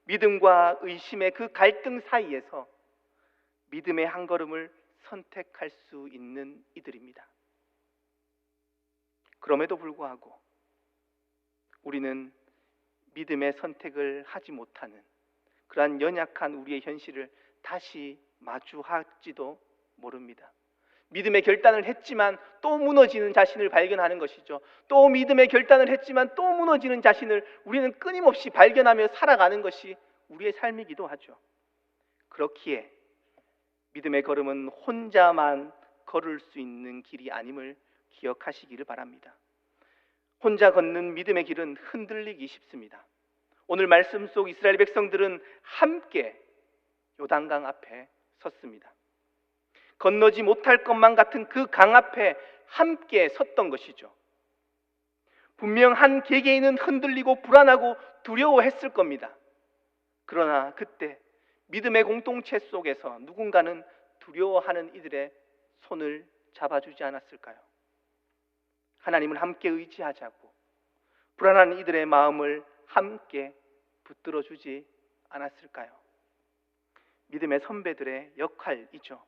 믿음과 의심의 그 갈등 사이에서 믿음의 한 걸음을 선택할 수 있는 이들입니다. 그럼에도 불구하고 우리는 믿음의 선택을 하지 못하는 그러한 연약한 우리의 현실을 다시 마주할지도 모릅니다. 믿음의 결단을 했지만 또 무너지는 자신을 발견하는 것이죠. 또 믿음의 결단을 했지만 또 무너지는 자신을 우리는 끊임없이 발견하며 살아가는 것이 우리의 삶이기도 하죠. 그렇기에 믿음의 걸음은 혼자만 걸을 수 있는 길이 아님을 기억하시기를 바랍니다. 혼자 걷는 믿음의 길은 흔들리기 쉽습니다. 오늘 말씀 속 이스라엘 백성들은 함께 요단강 앞에 섰습니다. 건너지 못할 것만 같은 그 강 앞에 함께 섰던 것이죠. 분명 한 개개인은 흔들리고 불안하고 두려워했을 겁니다. 그러나 그때 믿음의 공동체 속에서 누군가는 두려워하는 이들의 손을 잡아주지 않았을까요? 하나님을 함께 의지하자고 불안한 이들의 마음을 함께 붙들어주지 않았을까요? 믿음의 선배들의 역할이죠.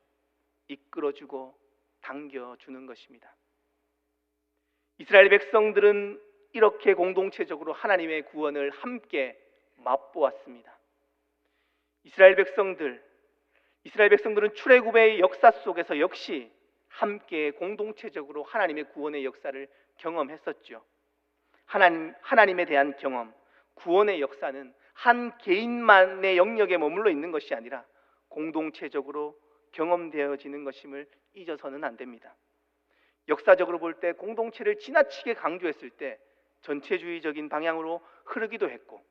이끌어주고 당겨주는 것입니다. 이스라엘 백성들은 이렇게 공동체적으로 하나님의 구원을 함께 맛보았습니다. 이스라엘 백성들은 출애굽의 역사 속에서 역시 함께 공동체적으로 하나님의 구원의 역사를 경험했었죠. 하나님에 대한 경험, 구원의 역사는 한 개인만의 영역에 머물러 있는 것이 아니라 공동체적으로 경험되어지는 것임을 잊어서는 안 됩니다. 역사적으로 볼 때 공동체를 지나치게 강조했을 때 전체주의적인 방향으로 흐르기도 했고,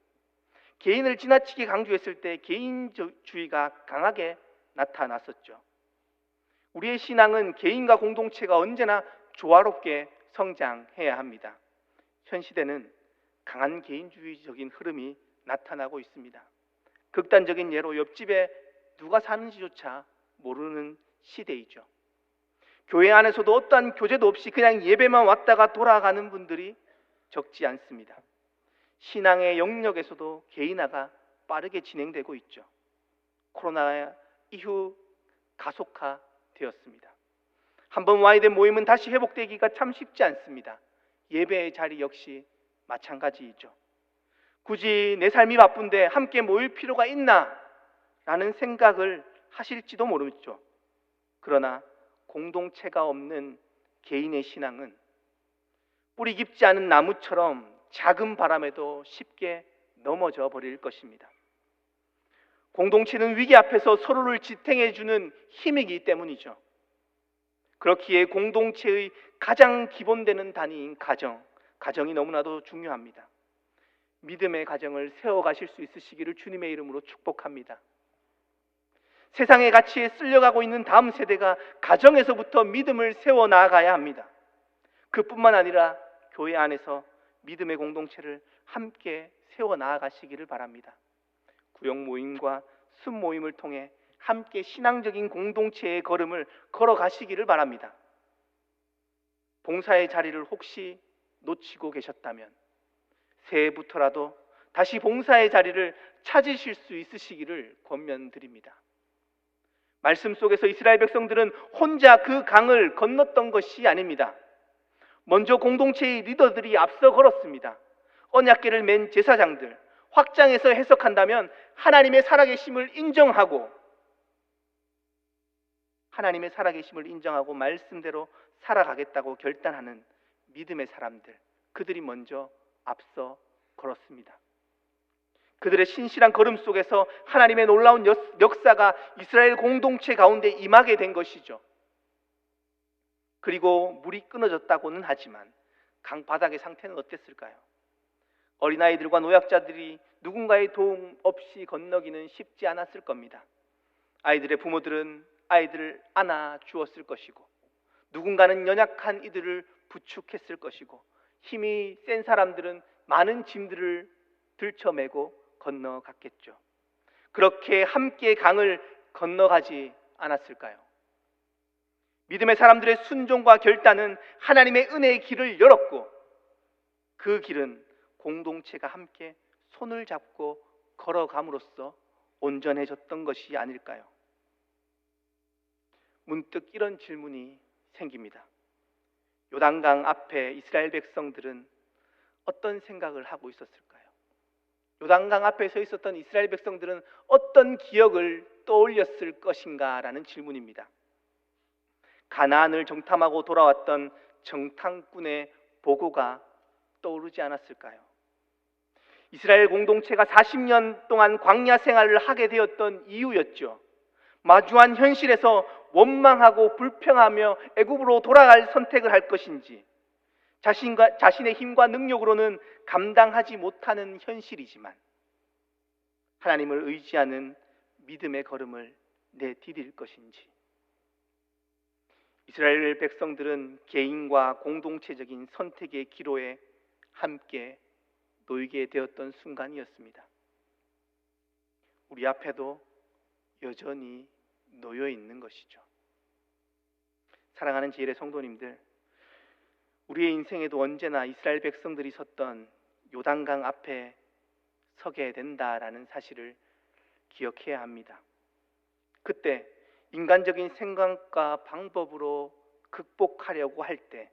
개인을 지나치게 강조했을 때 개인주의가 강하게 나타났었죠. 우리의 신앙은 개인과 공동체가 언제나 조화롭게 성장해야 합니다. 현 시대는 강한 개인주의적인 흐름이 나타나고 있습니다. 극단적인 예로 옆집에 누가 사는지조차 모르는 시대이죠. 교회 안에서도 어떠한 교제도 없이 그냥 예배만 왔다가 돌아가는 분들이 적지 않습니다. 신앙의 영역에서도 개인화가 빠르게 진행되고 있죠. 코로나 이후 가속화되었습니다. 한번 와야 된 모임은 다시 회복되기가 참 쉽지 않습니다. 예배의 자리 역시 마찬가지이죠. 굳이 내 삶이 바쁜데 함께 모일 필요가 있나? 라는 생각을 하실지도 모르죠. 그러나 공동체가 없는 개인의 신앙은 뿌리 깊지 않은 나무처럼 작은 바람에도 쉽게 넘어져 버릴 것입니다. 공동체는 위기 앞에서 서로를 지탱해주는 힘이기 때문이죠. 그렇기에 공동체의 가장 기본되는 단위인 가정이 너무나도 중요합니다. 믿음의 가정을 세워가실 수 있으시기를 주님의 이름으로 축복합니다. 세상의 가치에 쓸려가고 있는 다음 세대가 가정에서부터 믿음을 세워나가야 합니다. 그뿐만 아니라 교회 안에서 믿음의 공동체를 함께 세워나가시기를 바랍니다. 구역 모임과 순모임을 통해 함께 신앙적인 공동체의 걸음을 걸어가시기를 바랍니다. 봉사의 자리를 혹시 놓치고 계셨다면 새해부터라도 다시 봉사의 자리를 찾으실 수 있으시기를 권면드립니다. 말씀 속에서 이스라엘 백성들은 혼자 그 강을 건넜던 것이 아닙니다. 먼저 공동체의 리더들이 앞서 걸었습니다. 언약궤를 맨 제사장들, 확장해서 해석한다면 하나님의 살아계심을 인정하고 말씀대로 살아가겠다고 결단하는 믿음의 사람들, 그들이 먼저 앞서 걸었습니다. 그들의 신실한 걸음 속에서 하나님의 놀라운 역사가 이스라엘 공동체 가운데 임하게 된 것이죠. 그리고 물이 끊어졌다고는 하지만 강 바닥의 상태는 어땠을까요? 어린아이들과 노약자들이 누군가의 도움 없이 건너기는 쉽지 않았을 겁니다. 아이들의 부모들은 아이들을 안아 주었을 것이고, 누군가는 연약한 이들을 부축했을 것이고, 힘이 센 사람들은 많은 짐들을 들쳐매고 건너갔겠죠. 그렇게 함께 강을 건너가지 않았을까요? 믿음의 사람들의 순종과 결단은 하나님의 은혜의 길을 열었고, 그 길은 공동체가 함께 손을 잡고 걸어감으로써 온전해졌던 것이 아닐까요? 문득 이런 질문이 생깁니다. 요단강 앞에 이스라엘 백성들은 어떤 생각을 하고 있었을까요? 요단강 앞에 서 있었던 이스라엘 백성들은 어떤 기억을 떠올렸을 것인가라는 질문입니다. 가나안을 정탐하고 돌아왔던 정탐꾼의 보고가 떠오르지 않았을까요? 이스라엘 공동체가 40년 동안 광야 생활을 하게 되었던 이유였죠. 마주한 현실에서 원망하고 불평하며 애굽으로 돌아갈 선택을 할 것인지, 자신의 힘과 능력으로는 감당하지 못하는 현실이지만 하나님을 의지하는 믿음의 걸음을 내디딜 것인지. 이스라엘 백성들은 개인과 공동체적인 선택의 기로에 함께 놓이게 되었던 순간이었습니다. 우리 앞에도 여전히 놓여 있는 것이죠. 사랑하는 제1의 성도님들, 우리의 인생에도 언제나 이스라엘 백성들이 섰던 요단강 앞에 서게 된다라는 사실을 기억해야 합니다. 그때 인간적인 생각과 방법으로 극복하려고 할 때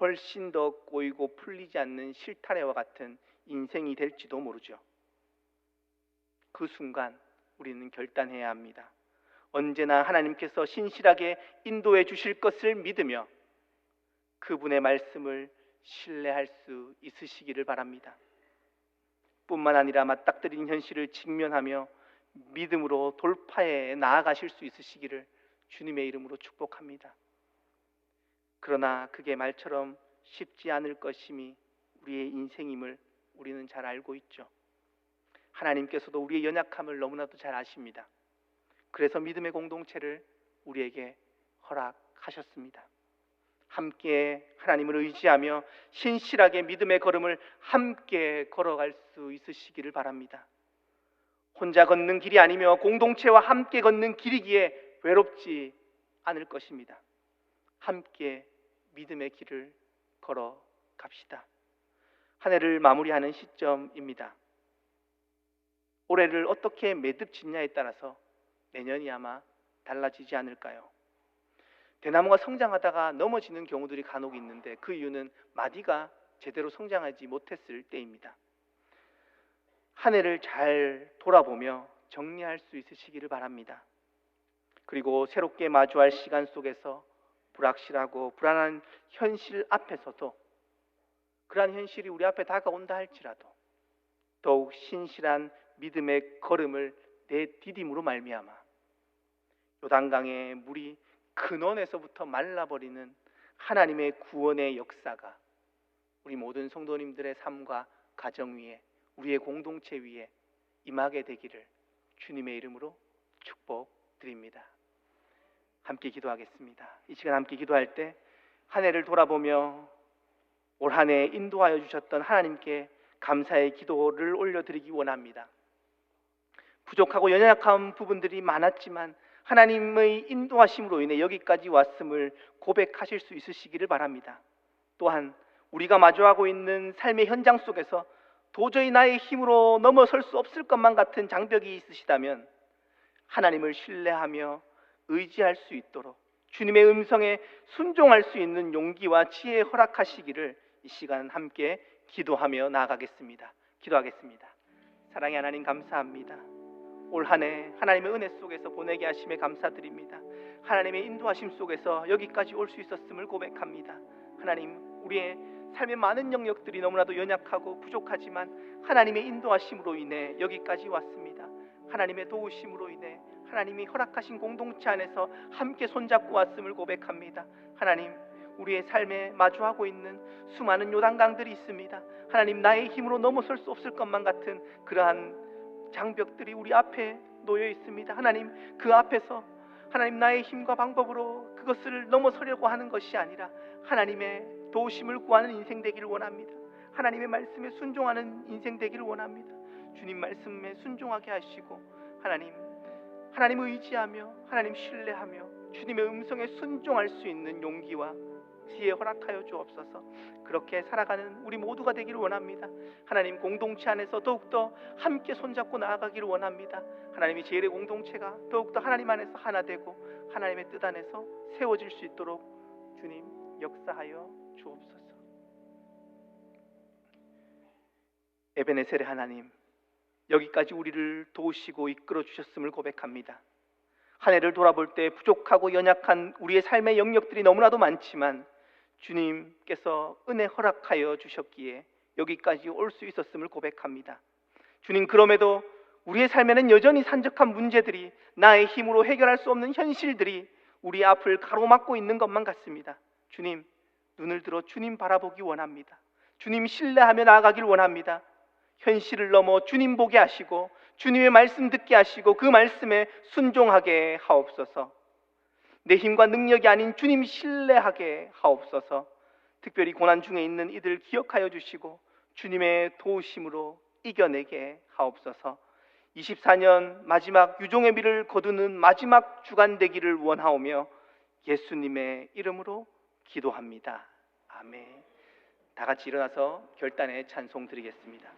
훨씬 더 꼬이고 풀리지 않는 실타래와 같은 인생이 될지도 모르죠. 그 순간 우리는 결단해야 합니다. 언제나 하나님께서 신실하게 인도해 주실 것을 믿으며 그분의 말씀을 신뢰할 수 있으시기를 바랍니다. 뿐만 아니라 맞닥뜨린 현실을 직면하며 믿음으로 돌파해 나아가실 수 있으시기를 주님의 이름으로 축복합니다. 그러나 그게 말처럼 쉽지 않을 것임이 우리의 인생임을 우리는 잘 알고 있죠. 하나님께서도 우리의 연약함을 너무나도 잘 아십니다. 그래서 믿음의 공동체를 우리에게 허락하셨습니다. 함께 하나님을 의지하며 신실하게 믿음의 걸음을 함께 걸어갈 수 있으시기를 바랍니다. 혼자 걷는 길이 아니며 공동체와 함께 걷는 길이기에 외롭지 않을 것입니다. 함께 믿음의 길을 걸어갑시다. 한 해를 마무리하는 시점입니다. 올해를 어떻게 매듭짓냐에 따라서 내년이 아마 달라지지 않을까요? 대나무가 성장하다가 넘어지는 경우들이 간혹 있는데 그 이유는 마디가 제대로 성장하지 못했을 때입니다. 한 해를 잘 돌아보며 정리할 수 있으시기를 바랍니다. 그리고 새롭게 마주할 시간 속에서 불확실하고 불안한 현실 앞에서도 그러한 현실이 우리 앞에 다가온다 할지라도 더욱 신실한 믿음의 걸음을 내디딤으로 말미암아 요단강의 물이 근원에서부터 말라버리는 하나님의 구원의 역사가 우리 모든 성도님들의 삶과 가정 위에, 우리의 공동체 위에 임하게 되기를 주님의 이름으로 축복드립니다. 함께 기도하겠습니다. 이 시간 함께 기도할 때 한 해를 돌아보며 올 한 해 인도하여 주셨던 하나님께 감사의 기도를 올려드리기 원합니다. 부족하고 연약한 부분들이 많았지만 하나님의 인도하심으로 인해 여기까지 왔음을 고백하실 수 있으시기를 바랍니다. 또한 우리가 마주하고 있는 삶의 현장 속에서 도저히 나의 힘으로 넘어설 수 없을 것만 같은 장벽이 있으시다면 하나님을 신뢰하며 의지할 수 있도록 주님의 음성에 순종할 수 있는 용기와 지혜 허락하시기를 이 시간 함께 기도하며 나아가겠습니다. 기도하겠습니다. 사랑의 하나님, 감사합니다. 올 한 해 하나님의 은혜 속에서 보내게 하심에 감사드립니다. 하나님의 인도하심 속에서 여기까지 올 수 있었음을 고백합니다. 하나님, 우리의 삶의 많은 영역들이 너무나도 연약하고 부족하지만 하나님의 인도하심으로 인해 여기까지 왔습니다. 하나님의 도우심으로 인해 하나님이 허락하신 공동체 안에서 함께 손잡고 왔음을 고백합니다. 하나님, 우리의 삶에 마주하고 있는 수많은 요단강들이 있습니다. 하나님, 나의 힘으로 넘어설 수 없을 것만 같은 그러한 장벽들이 우리 앞에 놓여 있습니다. 하나님, 그 앞에서 하나님 나의 힘과 방법으로 그것을 넘어서려고 하는 것이 아니라 하나님의 도우심을 구하는 인생 되기를 원합니다. 하나님의 말씀에 순종하는 인생 되기를 원합니다. 주님 말씀에 순종하게 하시고 하나님을 의지하며 하나님 신뢰하며 주님의 음성에 순종할 수 있는 용기와 지혜 허락하여 주옵소서. 그렇게 살아가는 우리 모두가 되기를 원합니다. 하나님, 공동체 안에서 더욱더 함께 손잡고 나아가기를 원합니다. 하나님의 제일의 공동체가 더욱더 하나님 안에서 하나 되고 하나님의 뜻 안에서 세워질 수 있도록 주님 역사하여 주옵소서. 에베네셀의 하나님, 여기까지 우리를 도우시고 이끌어 주셨음을 고백합니다. 한 해를 돌아볼 때 부족하고 연약한 우리의 삶의 영역들이 너무나도 많지만 주님께서 은혜 허락하여 주셨기에 여기까지 올 수 있었음을 고백합니다. 주님, 그럼에도 우리의 삶에는 여전히 산적한 문제들이, 나의 힘으로 해결할 수 없는 현실들이 우리 앞을 가로막고 있는 것만 같습니다. 주님, 눈을 들어 주님 바라보기 원합니다. 주님 신뢰하며 나아가길 원합니다. 현실을 넘어 주님 보게 하시고 주님의 말씀 듣게 하시고 그 말씀에 순종하게 하옵소서. 내 힘과 능력이 아닌 주님 신뢰하게 하옵소서. 특별히 고난 중에 있는 이들 기억하여 주시고 주님의 도우심으로 이겨내게 하옵소서. 24년 마지막 유종의 미를 거두는 마지막 주간 되기를 원하오며 예수님의 이름으로 기도합니다. 아멘. 다 같이 일어나서 결단의 찬송 드리겠습니다.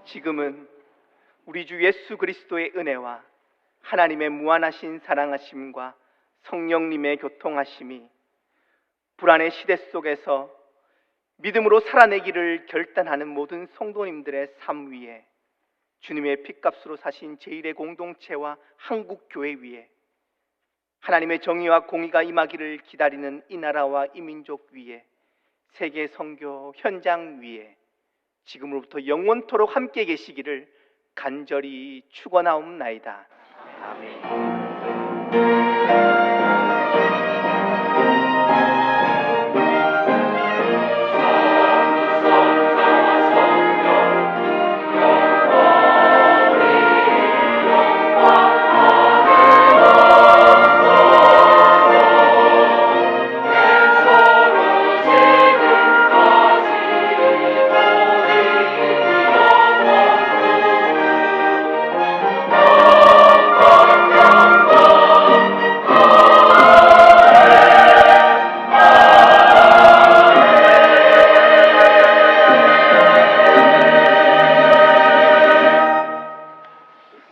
지금은 우리 주 예수 그리스도의 은혜와 하나님의 무한하신 사랑하심과 성령님의 교통하심이 불안의 시대 속에서 믿음으로 살아내기를 결단하는 모든 성도님들의 삶 위에, 주님의 핏값으로 사신 제1의 공동체와 한국교회 위에, 하나님의 정의와 공의가 임하기를 기다리는 이 나라와 이 민족 위에, 세계 선교 현장 위에 지금으로부터 영원토록 함께 계시기를 간절히 축원하옵나이다. 아멘.